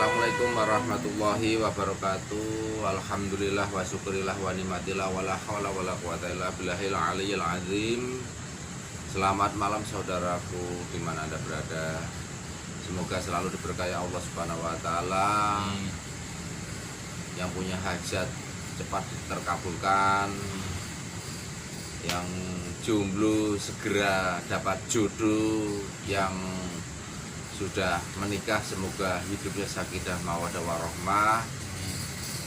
Assalamualaikum warahmatullahi wabarakatuh. Alhamdulillah wa syukurillah wa nimatillah wa la hawla wa la quwata illa billahil aliyyil azim. Selamat malam saudaraku dimana Anda berada. Semoga selalu diberkahi Allah Subhanahu wa taala. Yang punya hajat cepat terkabulkan. Yang jomblo segera dapat jodoh, yang sudah menikah semoga hidupnya sakinah mawaddah warahmah,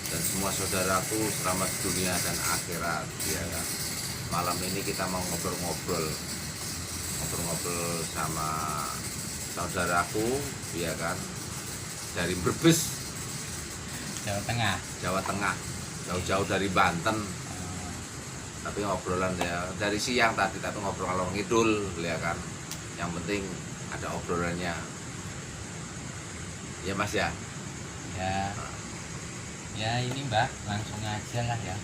dan semua saudaraku selamat dunia dan akhirat ya kan. Malam ini kita mau ngobrol-ngobrol sama saudaraku ya kan, dari Brebes, Jawa Tengah, jauh-jauh dari Banten. Tapi ngobrolan ya dari siang tadi, tapi ngobrol ngalor ngidul ya kan. Yang penting ada obrolannya. Ya Mas ya. Ya ini Mbak, langsung aja lah ya.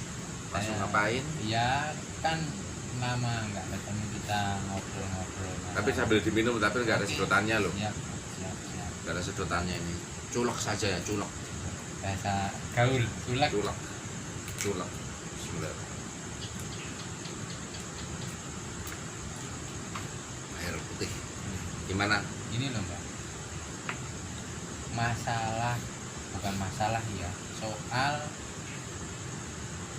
Langsung ngapain? Ya kan lama nggak ketemu, kita ngobrol-ngobrol. Tapi sambil diminum, tapi nggak ada sedotannya loh. Siap. Nggak ada sedotannya ini. Culek saja ya, culek. Bahasa gaul, culek. Bismillah. Air putih. Gimana? Ini loh Mbak, bukan masalah ya, soal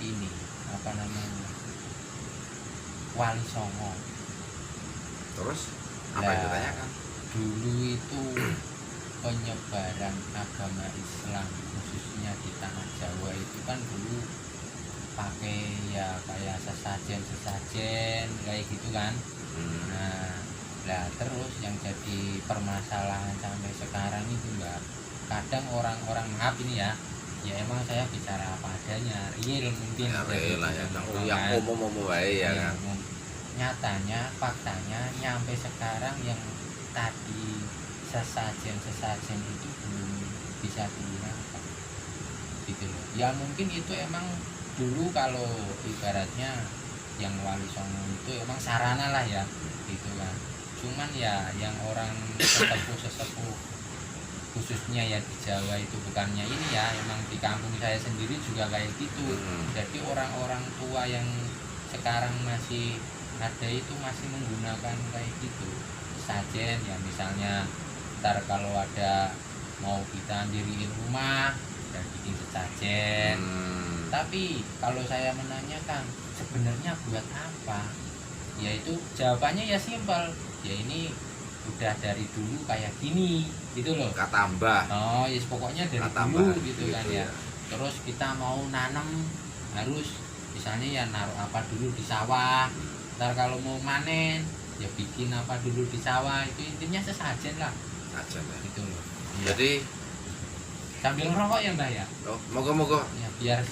ini apa namanya, Wali Songo. Terus apa yang ditanyakan? Dulu itu penyebaran agama Islam khususnya di tanah Jawa itu kan dulu pakai ya kayak sesajen kayak gitu kan. Nah terus yang jadi permasalahan sampai sekarang itu Mbak, kadang orang-orang, maaf ini ya emang saya bicara apa adanya, real mungkin Ya real lah ya, yang umum baik ya kan. Nyatanya, faktanya nyampe sekarang yang tadi sesajen itu belum bisa digunakan gitu loh. Ya mungkin itu emang dulu kalau ibaratnya yang Wali Songo itu emang sarana lah ya gitu kan. Cuman ya yang orang sesepuh khususnya ya di Jawa itu, bukannya ini ya, emang di kampung saya sendiri juga kayak gitu. Jadi orang-orang tua yang sekarang masih ada itu masih menggunakan kayak gitu sajen ya, misalnya ntar kalau ada mau kita diriin rumah dan bikin sesajen. Tapi kalau saya menanyakan sebenarnya buat apa, yaitu jawabannya ya simpel, ya ini udah dari dulu kayak gini gitu loh, Katambah. Oh yes, pokoknya dari dulu gitu kan ya. Terus kita mau nanam harus misalnya ya naruh apa dulu di sawah, ntar kalau mau manen ya bikin apa dulu di sawah, itu intinya sesajen lah Sajen ya. gitu loh. Jadi Sambil ngerokok ya Mbak ya. oh, moga-moga Ya biar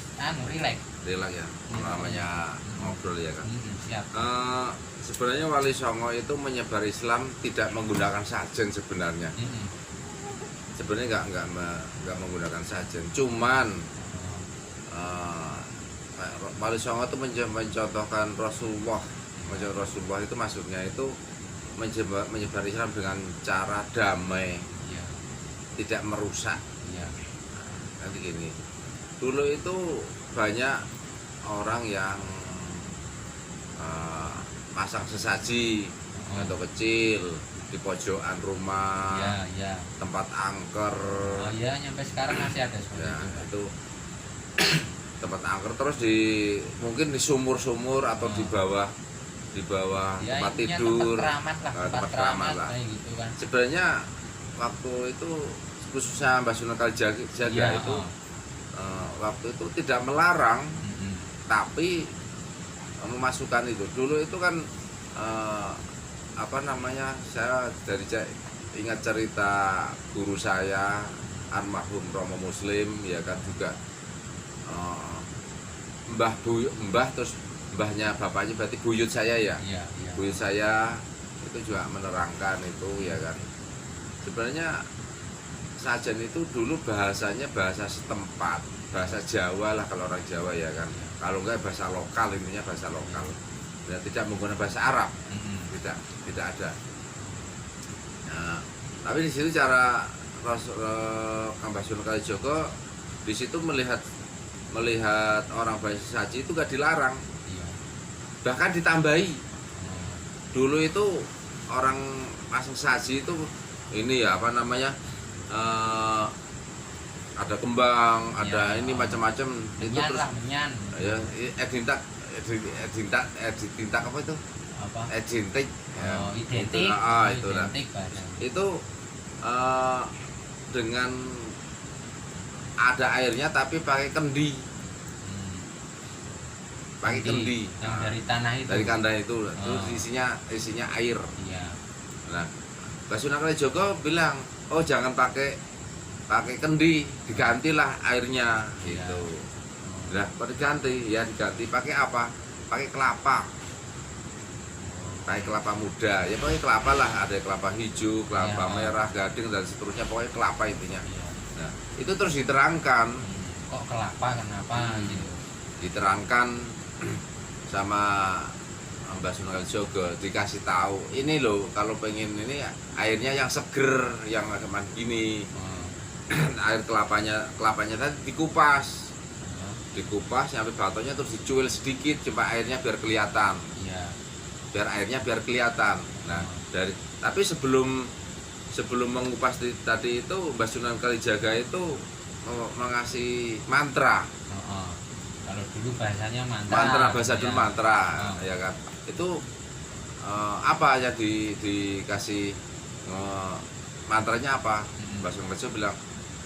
relax. relax ya, namanya ngobrol ya kan. Siap. Sebenarnya Wali Songo itu menyebar Islam tidak menggunakan sajen sebenarnya. Sebenarnya nggak menggunakan sajen. Cuman Wali Songo itu mencontohkan Rasulullah. Rasulullah itu maksudnya itu menyebar Islam dengan cara damai, tidak merusak. Nanti gini, dulu itu banyak orang yang pasang sesaji atau kecil di pojokan rumah, tempat angker. Oh iya, nyampe sekarang masih ada seperti Ya, itu. itu tempat angker, terus mungkin di sumur-sumur atau di bawah Ya, tempat intinya tidur, tempat keramat lah lah. gitu kan. Sebenarnya waktu itu khususnya Mbah Sunan Kalijaga itu waktu itu tidak melarang, tapi memasukkan itu. Dulu itu kan saya dari ingat cerita guru saya almarhum Romo Muslim ya kan, juga mbah terus mbahnya bapaknya berarti buyut saya ya. Buyut saya itu juga menerangkan itu ya kan. Sebenarnya sajen itu dulu bahasanya bahasa setempat, bahasa Jawa lah kalau orang Jawa ya kan. Kalau enggak bahasa lokal, intinya bahasa lokal. Dan tidak menggunakan bahasa Arab. Tidak ada. Nah, tapi di situ cara Mbah Sunan Kalijaga di situ melihat orang bayar sesaji itu gak dilarang, Iya. bahkan ditambahi. Oh, Dulu itu orang masang saji itu ini ya apa namanya, ada kembang, ada Iya. ini macam-macam itu menyan terus lah, menyan. ya edintak apa itu, Apa? edintik ya, Oh, identik. itu lah. Identik bahasa. Itu dengan ada airnya tapi pakai kendi, Hmm. pakai kendi. Yang Nah, dari tanah itu. dari kandang itu Oh. terus isinya air. Iya. Nah, Mbah Sunan Kalijaga bilang, oh jangan pakai kendi, digantilah airnya Iya. gitu. Oh. Nah, pada diganti pakai apa? Pakai kelapa. Pakai kelapa muda, ya pakai kelapa lah, ada kelapa hijau, kelapa Iya. merah, gading dan seterusnya, pokoknya kelapa intinya. Iya. Nah, itu terus diterangkan, Kok kelapa kenapa gitu? diterangkan sama Mbah Sunan Kalijaga, dikasih tahu, ini loh kalau pengen ini airnya yang seger, yang agak gini. Oh. Air kelapanya tadi dikupas Oh. sampai batonya terus dicuil sedikit supaya airnya biar kelihatan, Iya. biar kelihatan. Nah, tapi sebelum mengupas tadi itu Mbah Sunan Kalijaga itu mengasih mantra. Oh, oh. Kalau dulu bahasanya mantra. Bahasa dulu Ya. mantra, Oh. ya kan. Itu apa aja dikasih mantranya apa? Mbah Sunan Kalijaga bilang,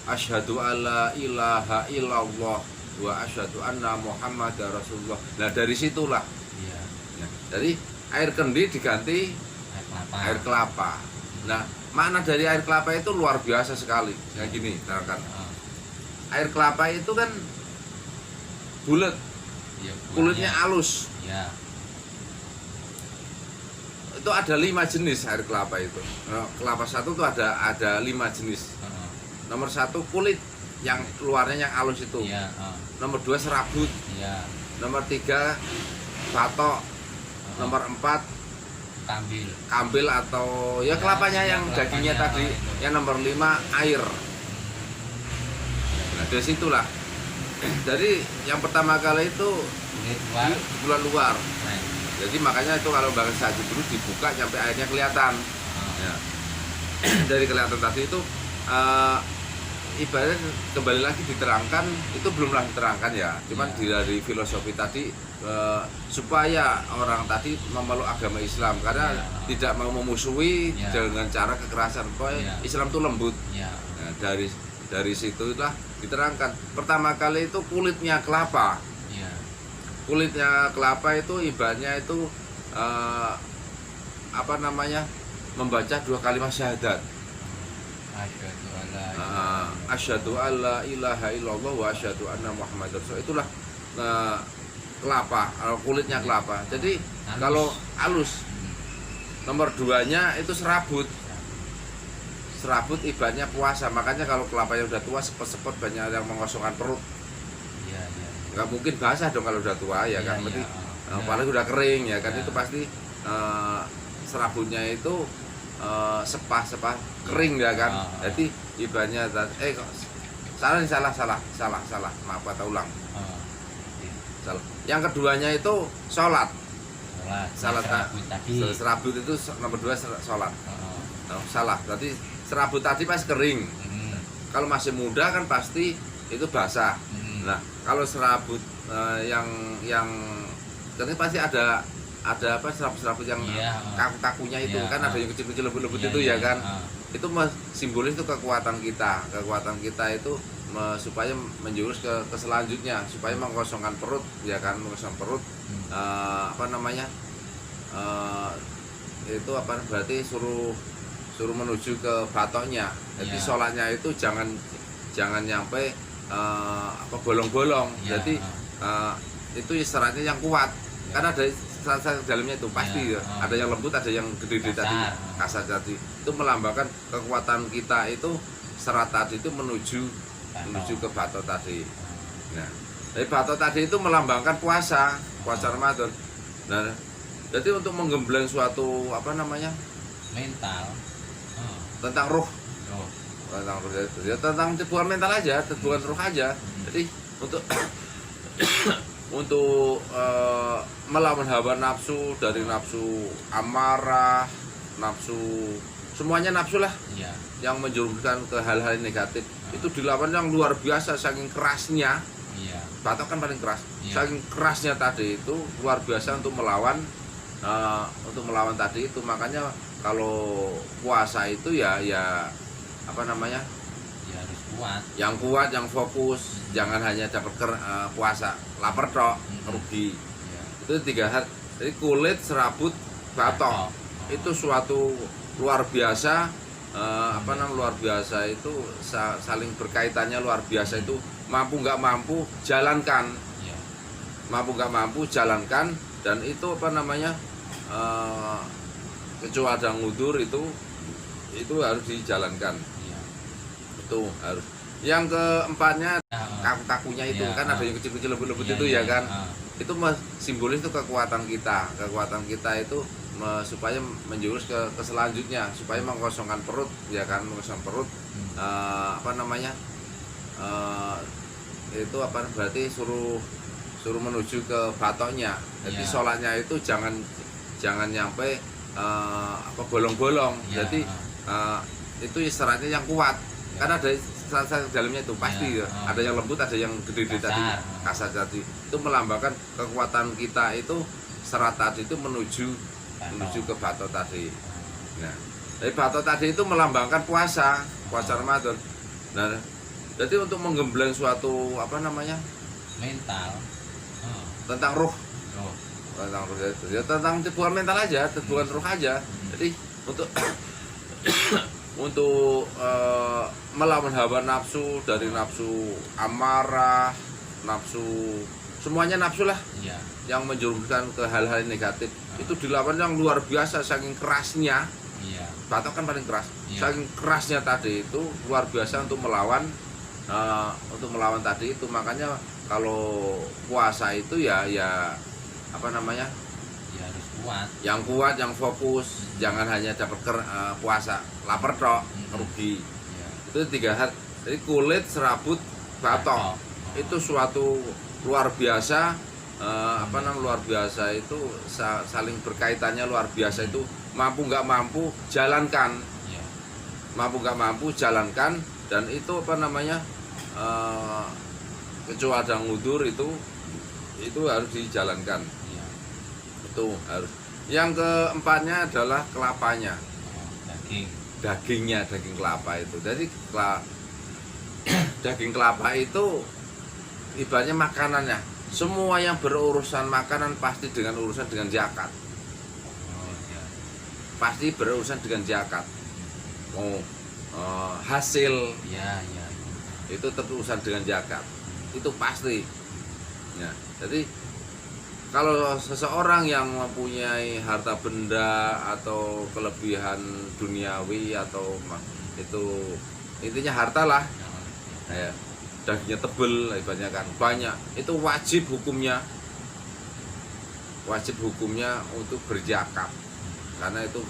asyhadu alla ilaha illallah wa asyhadu anna Muhammadar Rasulullah. Nah, dari situlah. Iya. Nah, dari air kendi diganti Air kelapa. air kelapa. Nah, makna dari air kelapa itu luar biasa sekali. Kayak gini, terangkan. Oh. Air kelapa itu kan bulat, Iya, kulitnya halus. Iya. Itu ada 5 jenis air kelapa itu. Nah, kelapa satu tuh ada 5 jenis. Oh. Nomor 1 kulit yang luarnya yang halus itu. Iya. Oh. Nomor 2 serabut. Iya. Nomor 3 batok. Oh. Nomor 4 Kambil. atau ya Ya, kelapanya ya, yang dagingnya kelapanya, tadi. itu. Yang nomor 5 air. Nah, dari situlah. Jadi yang pertama kali itu Kulit luar. bulan luar. Nah. Jadi makanya itu kalau bahkan saji dulu dibuka sampai airnya kelihatan. Oh. Ya. Dari kelihatan tadi itu ibaratnya kembali lagi diterangkan, itu belumlah diterangkan ya, cuman Ya. dari filosofi tadi supaya orang tadi memeluk agama Islam karena Ya. tidak mau memusuhi Ya. dengan cara kekerasan. Pokoknya Ya. Islam itu lembut. Iya. Nah, dari situlah diterangkan. Pertama kali itu kulitnya kelapa. Iya. Kulitnya kelapa itu ibaratnya itu apa namanya, membaca 2 kalimat syahadat. Asyhadu alla ilaha illallah wa asyhadu anna Muhammadar Rasul. Itulah kelapa, kulitnya kelapa. Jadi Halus. kalau halus, nomor 2-nya itu serabut. Serabut ibaratnya puasa. Makanya kalau kelapanya udah tua, sepet-sepet banyak yang mengosongkan perut. Iya. Iya. Nggak mungkin basah dong kalau udah tua ya kan. Berarti apalagi udah kering ya kan, Ya. itu pasti serabutnya itu sepah kering ya kan. Jadi ibaratnya kok salah, maaf kata ulang. Oh. Salah. Yang keduanya itu sholat. Salat tadi. Serabut itu nomor 2 sholat. Oh. No, salah. Berarti serabut tadi pas kering. Kalau masih muda kan pasti itu basah. Nah, kalau serabut yang kering pasti ada apa serabut yang Iya. kaku-kakunya itu Iya. kan, ada yang kecil-kecil lembut-lembut itu Iya, ya kan. oh. Itu simbolis itu kekuatan kita itu supaya menjurus ke selanjutnya, supaya mengosongkan perut ya kan, mengosongkan perut. Apa namanya, itu apa berarti suruh menuju ke batoknya. Jadi Iya. sholatnya itu jangan nyampe apa bolong-bolong. Iya. Jadi itu isyaratnya yang kuat. Karena ada syarat dalamnya itu pasti Iya. ada yang lembut, ada yang gede-gede tadi, kasar tadi. Itu melambangkan kekuatan kita itu, serat tadi itu menuju ke batok tadi. Nah, dari batok tadi itu melambangkan puasa Ramadan. Nah, jadi untuk menggembleng suatu apa namanya, Mental. Oh. tentang roh tentang ruh itu ya tentang teguhan mental aja, teguhan ruh aja. Jadi untuk untuk melawan hawa nafsu, dari nafsu amarah, nafsu semuanya nafsu lah Iya. yang menjerumuskan ke hal-hal negatif. Itu dilawan yang luar biasa, saking kerasnya. Iya. Batok kan paling keras. Iya. Saking kerasnya tadi itu luar biasa untuk melawan tadi itu. Makanya kalau puasa itu ya apa namanya? Ya harus kuat. Yang kuat, yang fokus, jangan hanya dapat puasa lapar tok, rugi. Iya. Itu 3 hal. Jadi kulit, serabut, batok. Itu suatu luar biasa, apa namanya, luar biasa itu saling berkaitannya luar biasa. Itu mampu nggak mampu jalankan, Iya. mampu nggak mampu jalankan. Dan itu apa namanya, kecuali ada ngudur itu harus dijalankan. Iya. Itu harus. Yang keempatnya Nah, kaku-kakunya itu Iya, kan ada yang kecil-kecil lembut-lembut iya, itu iya, ya kan. ah. Itu simbolis itu kekuatan kita itu supaya menjurus ke selanjutnya, supaya mengosongkan perut ya kan, mengosongkan perut. Apa namanya, itu apa berarti suruh menuju ke batoknya. Jadi Iya. sholatnya itu jangan nyampe apa bolong-bolong. Iya, Jadi itu isyaratnya yang kuat. Karena ada syarat dalamnya itu pasti Iya, ya. Ada yang lembut, ada yang gede-gede tadi, kasar tadi. Itu melambangkan kekuatan kita itu, serat tadi itu menuju ke batok tadi. Nah, dari batok tadi itu melambangkan puasa Ramadan. Nah, jadi untuk menggembleng suatu apa namanya, mental. tentang ruh, Oh. tentang ruh itu ya tentang teguhan mental aja, teguhan ruh aja. Jadi untuk untuk melawan hawa nafsu, dari nafsu amarah, nafsu semuanya nafsu lah Iya. yang menjerumuskan ke hal-hal negatif. Itu dilawan yang luar biasa, saking kerasnya. Iya. Batok kan paling keras. Iya. Saking kerasnya tadi itu luar biasa untuk melawan tadi itu. Makanya kalau puasa itu ya apa namanya, Ya harus kuat. yang kuat, yang fokus, jangan hanya dapat puasa lapar tok, rugi. Iya. Itu 3 hal. Jadi kulit, serabut, batok. Itu suatu luar biasa, apa namanya, luar biasa itu saling berkaitannya luar biasa. Itu mampu nggak mampu jalankan, Iya. mampu nggak mampu jalankan. Dan itu apa namanya, kecuali ada ngudur itu harus dijalankan. Iya. Itu harus. Yang keempatnya adalah kelapanya, Daging. daging kelapa itu. Jadi daging kelapa itu ibaratnya makanannya. Semua yang berurusan makanan pasti dengan urusan dengan zakat. Oh, iya. Pasti berurusan dengan zakat. Hasil Iya, iya. itu terurusan dengan zakat. Itu pasti. Ya, jadi kalau seseorang yang mempunyai harta benda atau kelebihan duniawi atau itu intinya harta lah, ya, dagingnya tebel, ibaratnya kan banyak, itu wajib hukumnya untuk berzakat, karena itu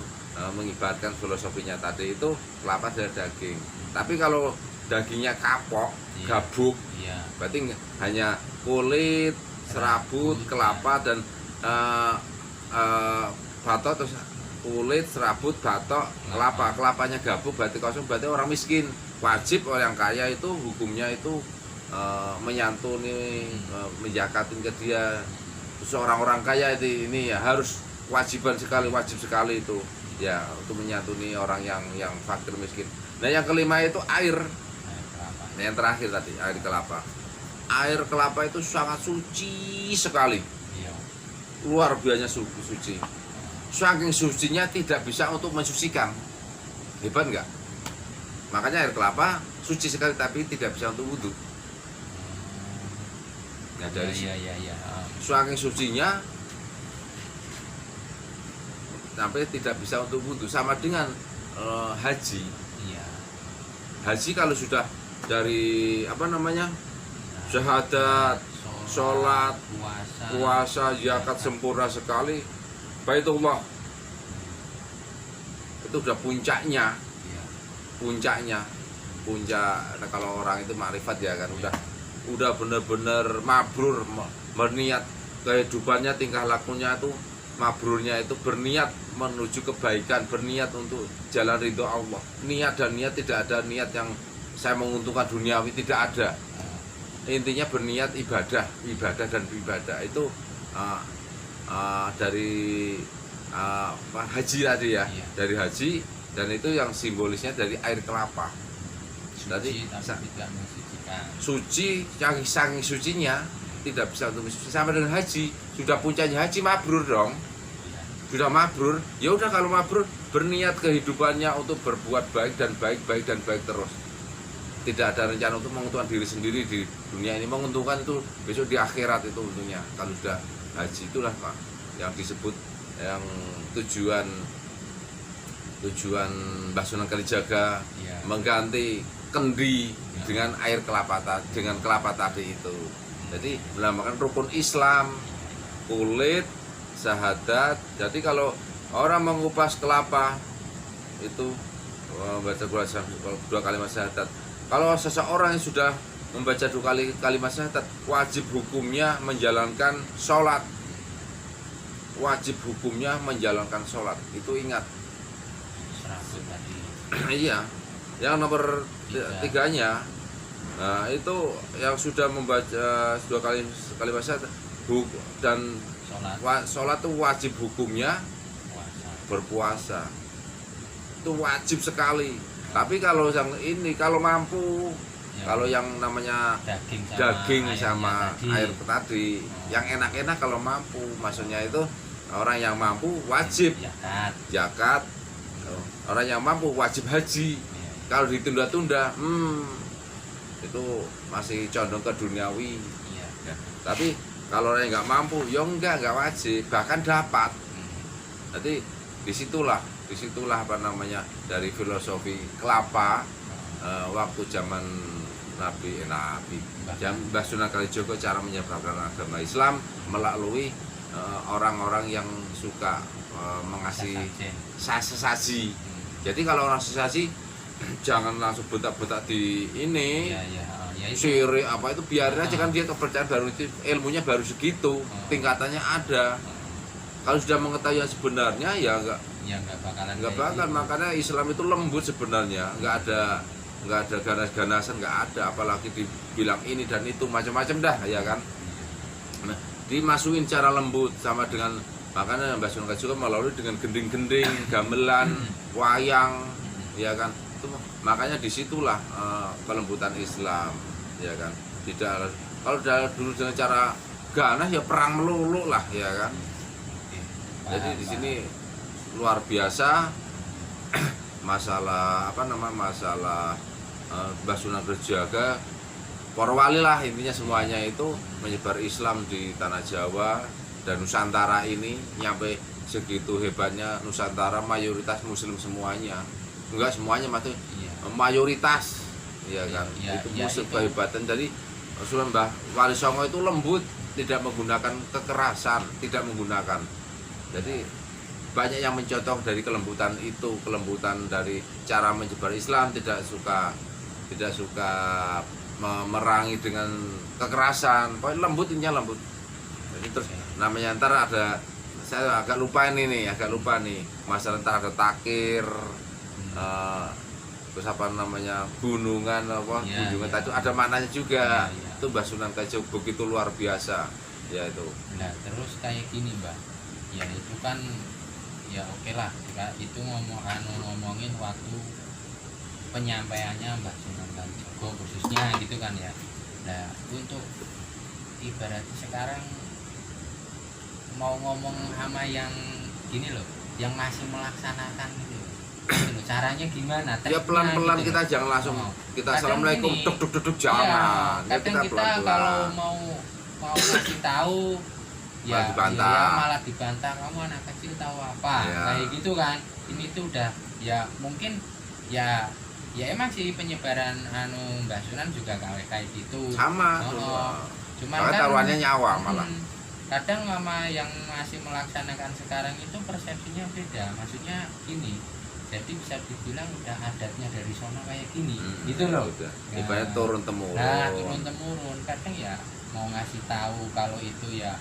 mengibaratkan filosofinya tadi itu kelapa dari daging. Tapi kalau dagingnya kapok, Iya. gabuk, Iya. berarti hanya kulit, serabut, kelapa dan batok, terus kulit, serabut, batok, kelapa. Kelapanya gabuk berarti kosong, berarti orang miskin. Wajib orang kaya itu hukumnya itu menyantuni, menjakatin ke dia. Seorang orang kaya itu ini ya harus wajib sekali itu ya, untuk menyantuni orang yang fakir miskin. Nah, yang kelima itu air. Kelapa. Nah, yang terakhir tadi air kelapa. Air kelapa itu sangat suci sekali, Iya. luar biasa suci. Saking sucinya tidak bisa untuk mensucikan. Hebat nggak? Makanya air kelapa suci sekali tapi tidak bisa untuk wudhu. Nah, dari Iya. saking sucinya sampai tidak bisa untuk wudhu. Sama dengan haji. Iya. Haji kalau sudah dari apa namanya, syahadat, sholat, puasa, zakat sempurna sekali, Baitullah itu udah puncaknya. Iya. puncak. Nah, kalau orang itu makrifat ya kan udah bener-bener mabrur, berniat kehidupannya, tingkah lakunya itu mabrurnya itu berniat menuju kebaikan, berniat untuk jalan ridho Allah. Niat dan niat, tidak ada niat yang saya menguntungkan duniawi, tidak ada. Intinya berniat ibadah dan ibadah itu dari haji tadi ya, Iya. dari haji, dan itu yang simbolisnya dari air kelapa. Suci tapi tidak mensucikan. Suci, yang saking sucinya tidak bisa untuk mensuci. Sama dengan haji, sudah puncaknya haji, mabrur dong. Iya. Sudah mabrur, ya udah kalau mabrur berniat kehidupannya untuk berbuat baik dan baik terus. Tidak ada rencana untuk menguntungkan diri sendiri di dunia ini, menguntungkan itu besok di akhirat itu untungnya. Kalau sudah haji, itulah Pak yang disebut yang tujuan Mbah Sunan Kalijaga Iya. mengganti kendi Ya. dengan air kelapa tadi itu. Jadi melambangkan rukun Islam, kulit, syahadat. Jadi kalau orang mengupas kelapa itu membaca dua kalimat syahadat. Kalau seseorang yang sudah membaca dua kalimat syahadat, wajib hukumnya menjalankan sholat. Wajib hukumnya menjalankan sholat. Itu ingat. 100 tadi. Iya. Yang nomor tiganya, nah itu yang sudah membaca dua kalimat syahadat dan sholat itu wajib hukumnya berpuasa. Itu wajib sekali. Tapi kalau yang ini, kalau mampu, kalau yang namanya daging sama air tadi, yang enak-enak kalau mampu, maksudnya itu orang yang mampu wajib zakat, orang yang mampu wajib haji. Kalau ditunda-tunda, itu masih condong ke duniawi. Ya. Tapi kalau orang yang nggak mampu, ya enggak wajib, bahkan dapat. Jadi disitulah apa namanya, dari filosofi kelapa waktu zaman Nabi Mbah Sunan Kalijaga, cara menyebarkan agama Islam melalui orang-orang yang suka mengasih sesaji. Jadi kalau orang sesaji jangan langsung betak-betak di ini syirik apa itu, biarin aja, kan dia kepercayaan baru itu, ilmunya baru segitu, tingkatannya ada. Kalau sudah mengetahui yang sebenarnya ya nggak bakal. Makanya Islam itu lembut sebenarnya, nggak ada ganas-ganasan, nggak ada, apalagi dibilang ini dan itu macam-macam dah ya kan. Nah, dimasukin cara lembut sama dengan, makanya Mbah Sunan Kalijaga melalui dengan gending-gending, gamelan, wayang ya kan. Itu makanya disitulah kelembutan Islam ya kan. Tidak, kalau dulu dengan cara ganas ya perang melulu lah ya kan. Jadi di sini luar biasa masalah Mbah Sunan Kalijaga, para wali lah intinya, semuanya itu menyebar Islam di tanah Jawa dan Nusantara ini. Nyampe segitu hebatnya Nusantara, mayoritas muslim semuanya, enggak semuanya mayoritas ya kan. Itu muslim kehebatan. Jadi Sunan Mbah Wali Songo itu lembut, tidak menggunakan kekerasan, tidak menggunakan. Jadi banyak yang mencontoh dari kelembutan itu, kelembutan dari cara menyebar Islam, tidak suka memerangi dengan kekerasan, pokoknya lembut, intinya lembut. Jadi terus namanya ntar ada, saya agak lupa nih, masalah ntar ada takir, terus apa namanya, gunungan itu ada maknanya juga. Itu Mbah Sunan Kalijaga begitu luar biasa ya itu. Nah terus kayak gini Mbak, ya itu kan ya oke lah, itu ngomongin waktu penyampaiannya Mbah Sunan Kalijaga khususnya gitu kan ya. Nah untuk ibaratnya sekarang mau ngomong sama yang gini loh, yang masih melaksanakan gitu loh, caranya gimana? Ya pelan-pelan gitu. Kita jangan langsung kita assalamualaikum duk jangan. Ya, kadang kita kalau mau ngasih tahu malah dibantah, kamu anak kecil tahu apa kayak gitu kan. Ini tuh udah ya mungkin ya emang sih penyebaran Mbah Sunan juga kayak gitu sama. Cuman kan taruhannya nyawa malah. Kadang sama yang masih melaksanakan sekarang itu persepsinya beda. Maksudnya gini, Jadi bisa dibilang udah adatnya dari sono kayak gini, gitu loh. Udah. Nah, Ibaratnya turun temurun. Nah, turun temurun. Kadang ya mau ngasih tahu kalau itu ya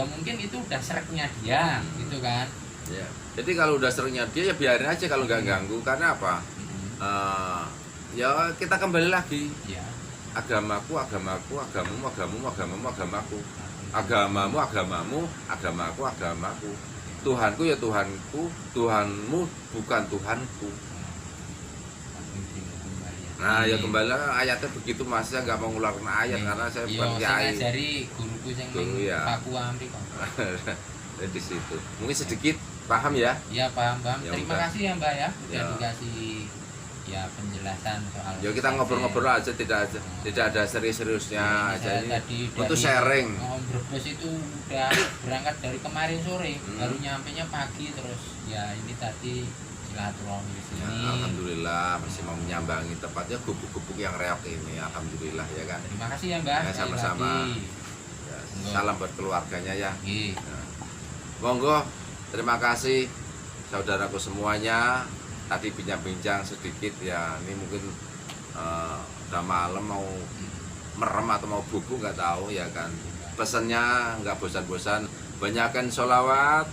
mungkin itu udah sereknya dia, gitu kan. Ya. Jadi kalau udah seringnya dia ya biarin aja kalau nggak ganggu. Karena apa? Ya kita kembali lagi. Ya. Agamaku, agamaku, agamamu, agamamu, agamamu, agamaku. Agamamu, agamamu, agamaku, agamaku. Tuhanku ya Tuhanku, Tuhanmu bukan Tuhanku. Nah ya kembali ayatnya begitu, Mas. Saya nggak mau ngulang ayat karena saya bukan kiai. Dari guruku yang Guru, ya. Papua Amerika. Di situ. Mungkin sedikit paham ya? Iya paham. Ya, Terima udah. kasih ya Mbak ya, udah Ya. dikasih ya penjelasan soal. Ya kita ngobrol-ngobrol aja, tidak ada serius-seriusnya aja ini. Untuk sharing. Brebes itu udah berangkat dari kemarin sore, baru nyampenya pagi, terus ya ini tadi silaturahmi di Ya, sini. alhamdulillah masih mau menyambangi tepatnya gubuk-gubuk yang reok ini, alhamdulillah ya kan. Terima kasih ya Mbak. Ya, sekali sama-sama. lagi. Ya, salam buat keluarganya ya. Oke. Ya. Monggo, terima kasih saudaraku semuanya. Tadi bincang-bincang sedikit ya, ini mungkin udah malam mau merem atau mau bubuk nggak tahu ya kan. Pesannya nggak bosan-bosan, banyakkan sholawat,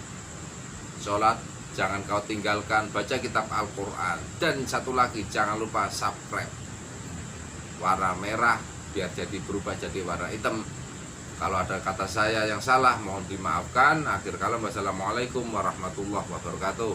sholat jangan kau tinggalkan, baca kitab Al-Quran, dan satu lagi jangan lupa subscribe warna merah biar jadi berubah jadi warna hitam. Kalau ada kata saya yang salah mohon dimaafkan. Akhir kalam, wassalamualaikum warahmatullahi wabarakatuh.